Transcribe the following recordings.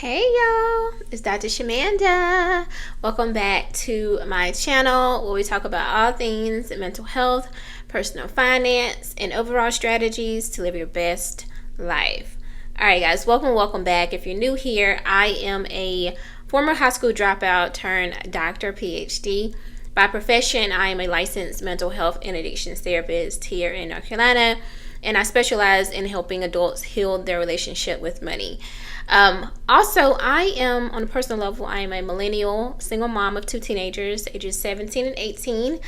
Hey y'all, it's Dr. Shamanda. Welcome back to my channel where we talk about all things mental health, personal finance, and overall strategies to live your best life. Alright guys, welcome back. If you're new here, I am a former high school dropout turned doctor, PhD. By profession, I am a licensed mental health and addictions therapist here in North Carolina, and I specialize in helping adults heal their relationship with money. Also, I am, on a personal level, I am a millennial single mom of two teenagers, ages 17 and 18.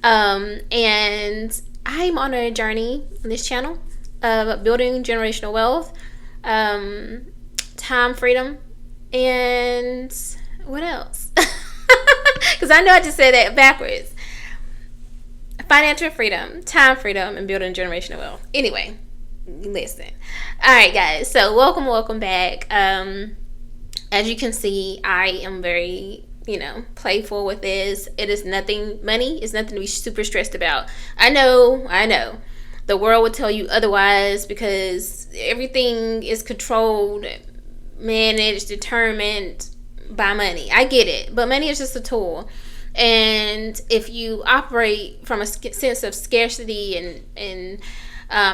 And I'm on a journey on this channel of building generational wealth, time freedom, and what else? Because I know I just said that backwards. Financial freedom, time freedom, and building generational wealth. Anyway, listen. All right, guys. So welcome back. As you can see, I am very, playful with this. It is nothing. Money is nothing to be super stressed about. I know. The world would tell you otherwise because everything is controlled, managed, determined by money. I get it, but money is just a tool. And if you operate from a sense of scarcity and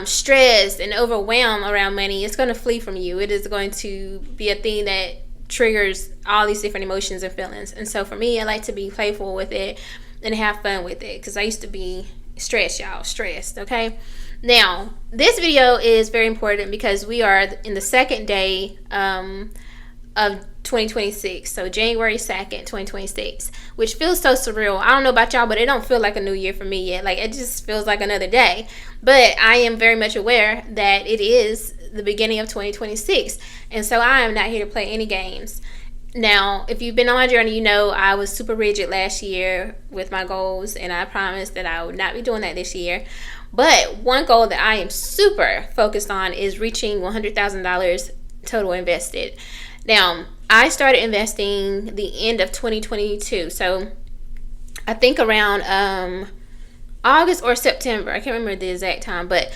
stress and overwhelm around money, it's going to flee from you. It is going to be a thing that triggers all these different emotions and feelings. And so for me, I like to be playful with it and have fun with it because I used to be stressed, okay? Now, this video is very important because we are in the second day of 2026, so January 2nd, 2026, which feels so surreal. I don't know about y'all, but it don't feel like a new year for me yet. Like, it just feels like another day. But I am very much aware that it is the beginning of 2026, and so I am not here to play any games. Now, if you've been on my journey, you know I was super rigid last year with my goals, and I promised that I would not be doing that this year. But one goal that I am super focused on is reaching $100,000 total invested. Now, I started investing the end of 2022, so I think around August or September. I can't remember the exact time, but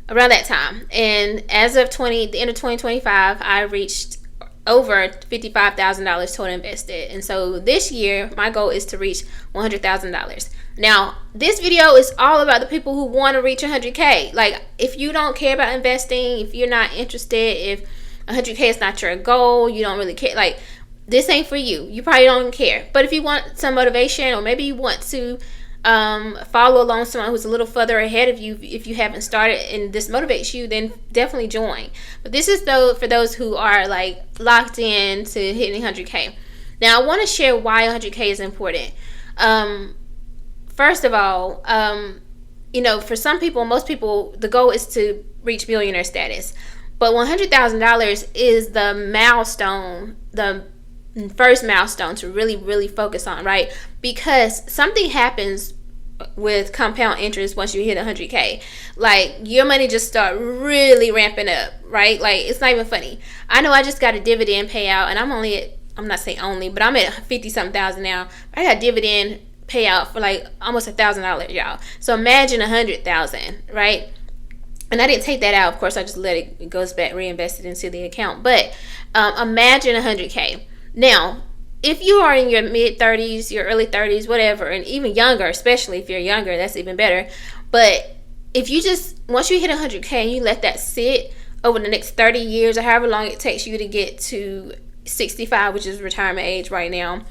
around that time. And as of the end of 2025, I reached over $55,000 total invested. And so this year, my goal is to reach $100,000. Now, this video is all about the people who want to reach 100K. Like, if you don't care about investing, if you're not interested, if 100K is not your goal, you don't really care, like, this ain't for you. You probably don't care. But if you want some motivation, or maybe you want to follow along someone who's a little further ahead of you, if you haven't started and this motivates you, then definitely join. But this is for those who are like locked in to hitting 100K. Now, I want to share why 100K is important. First of all, for some people, most people, the goal is to reach millionaire status. But $100,000 is the milestone, the first milestone to really, really focus on, right? Because something happens with compound interest once you hit 100K. Like, your money just start really ramping up, right? Like, it's not even funny. I know I just got a dividend payout, and I'm not saying only, but I'm at 50-something thousand now. I got dividend payout for like almost $1,000, y'all. So imagine 100,000, right? And I didn't take that out, of course. I just let it goes back reinvested into the account. But imagine 100K. Now, if you are in your mid-30s, your early 30s, whatever, and even younger, especially if you're younger, that's even better. But if you once you hit 100K and you let that sit over the next 30 years or however long it takes you to get to 65, which is retirement age right now,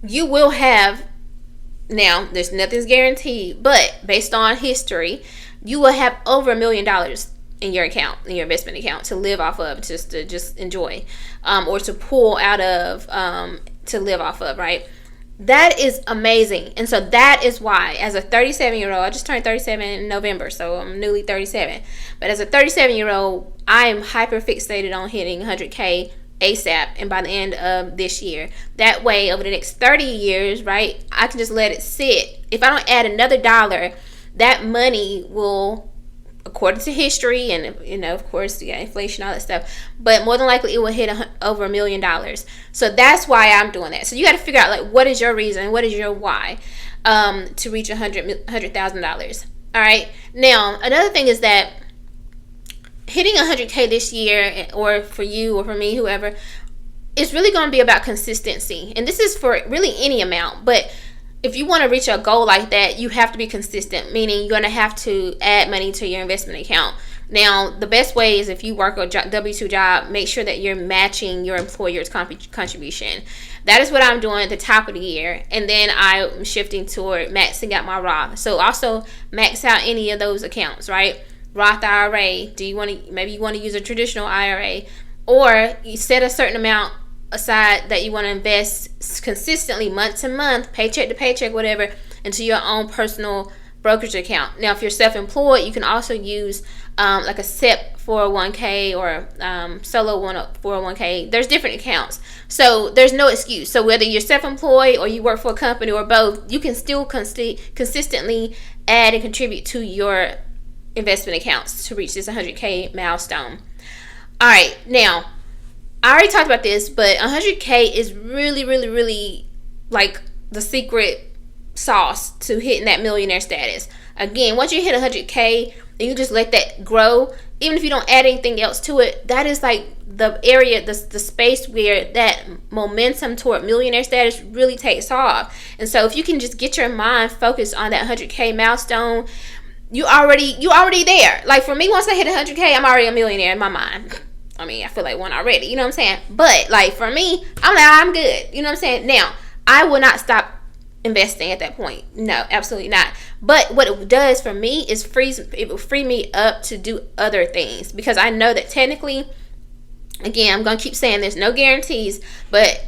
you will have, now, nothing's guaranteed, but based on history, you will have over $1 million in your account, in your investment account, to live off of, to enjoy, or to pull out of, to live off of, right? That is amazing. And so that is why, as a 37-year-old, I just turned 37 in November, so I'm newly 37. But as a 37-year-old, I am hyper fixated on hitting 100K ASAP and by the end of this year. That way, over the next 30 years, right, I can just let it sit. If I don't add another dollar, that money will, according to history and, of course, inflation, all that stuff, but more than likely it will hit over $1 million. So that's why I'm doing that. So you got to figure out, like, what is your reason, what is your why to reach $100,000. All right. Now, another thing is that hitting 100K this year, or for you or for me, whoever, it's really going to be about consistency. And this is for really any amount. But if you want to reach a goal like that, you have to be consistent, meaning you're going to have to add money to your investment account. Now, the best way is if you work a W-2 job, make sure that you're matching your employer's contribution. That is what I'm doing at the top of the year. And then I'm shifting toward maxing out my Roth. So also max out any of those accounts, right? Roth IRA. Maybe you want to use a traditional IRA, or you set a certain amount aside that you want to invest consistently, month to month, paycheck to paycheck, whatever, into your own personal brokerage account. Now, if you're self-employed, you can also use like a SEP 401k or solo 401k. There's different accounts, so there's no excuse. So whether you're self-employed or you work for a company or both, you can still consistently add and contribute to your investment accounts to reach this 100k milestone. All right, now I already talked about this, but 100k is really, really, really like the secret sauce to hitting that millionaire status. Again, once you hit 100k and you just let that grow, even if you don't add anything else to it, that is like the area, the space where that momentum toward millionaire status really takes off. And so if you can just get your mind focused on that 100k milestone, you already there. Like for me, once I hit 100k, I'm already a millionaire in my mind. I mean, I feel like one already, you know what I'm saying? But like for me, I'm good. You know what I'm saying? Now, I will not stop investing at that point. No, absolutely not. But what it does for me is it will free me up to do other things, because I know that technically, again, I'm going to keep saying there's no guarantees, but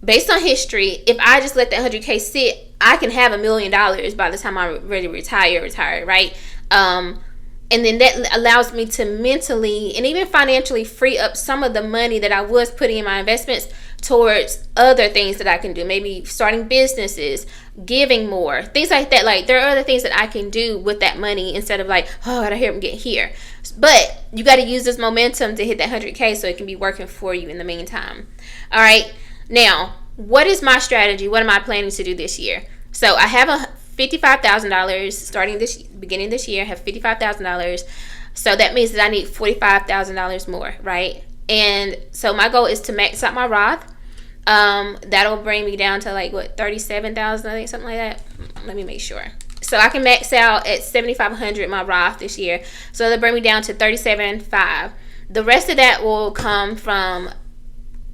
based on history, if I just let that 100k sit, I can have $1 million by the time I'm ready to retire, right? And then that allows me to mentally and even financially free up some of the money that I was putting in my investments towards other things that I can do. Maybe starting businesses, giving more, things like that. Like there are other things that I can do with that money instead of like, oh, I gotta hurry up and get here. But you got to use this momentum to hit that 100k so it can be working for you in the meantime. All right. Now, what is my strategy? What am I planning to do this year? So I have a $55,000 beginning this year. I have $55,000. So that means that I need $45,000 more, right? And so my goal is to max out my Roth. That'll bring me down to like what, 37,000, I think, something like that. Let me make sure. So I can max out at 7,500 my Roth this year. So that'll bring me down to 37,500. The rest of that will come from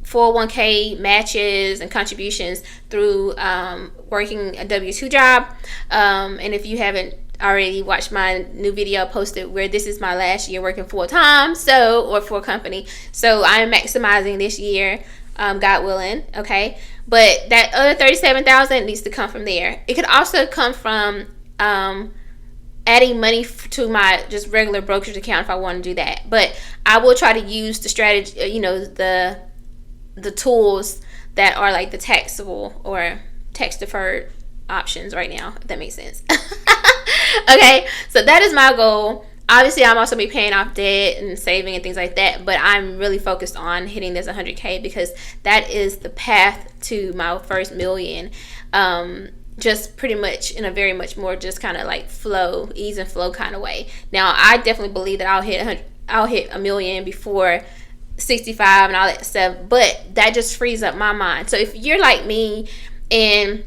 401k matches and contributions through working a W-2 job. And if you haven't already watched my new video posted where this is my last year working full-time, or for a company, so I'm maximizing this year, God willing, okay? But that other 37,000 needs to come from there. It could also come from adding money to my just regular brokerage account if I want to do that. But I will try to use the strategy, the tools that are like the taxable or tax deferred options right now, if that makes sense. Okay, so that is my goal. Obviously, I'm also be paying off debt and saving and things like that, but I'm really focused on hitting this 100k because that is the path to my first million. Just pretty much in a very much more just kind of like ease and flow kind of way. Now, I definitely believe that I'll hit $1 million before 65 and all that stuff, but that just frees up my mind. So if you're like me and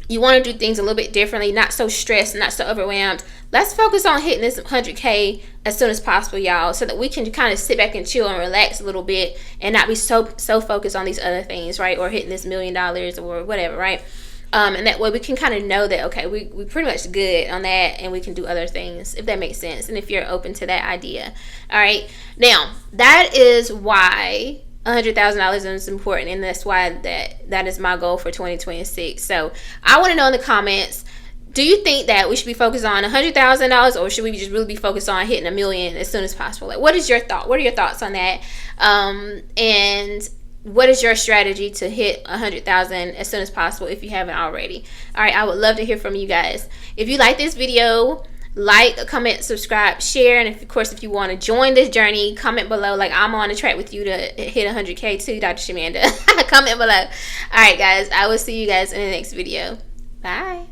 you want to do things a little bit differently, not so stressed, not so overwhelmed, let's focus on hitting this 100k as soon as possible, y'all, so that we can kind of sit back and chill and relax a little bit and not be so focused on these other things, right? Or hitting this $1 million or whatever, right? And that way we can kind of know that, okay, we pretty much good on that and we can do other things, if that makes sense, and if you're open to that idea. All right. Now, that is why $100,000 is important, and that's why that is my goal for 2026. So I want to know in the comments, do you think that we should be focused on $100,000, or should we just really be focused on hitting $1 million as soon as possible? Like, what is your thought? What are your thoughts on that? And what is your strategy to hit 100,000 as soon as possible if you haven't already? All right, I would love to hear from you guys. If you like this video, like, comment, subscribe, share, and of course, if you want to join this journey, comment below. Like, I'm on the track with you to hit 100k too, Dr. Shamanda. Comment below. All right, guys, I will see you guys in the next video. Bye.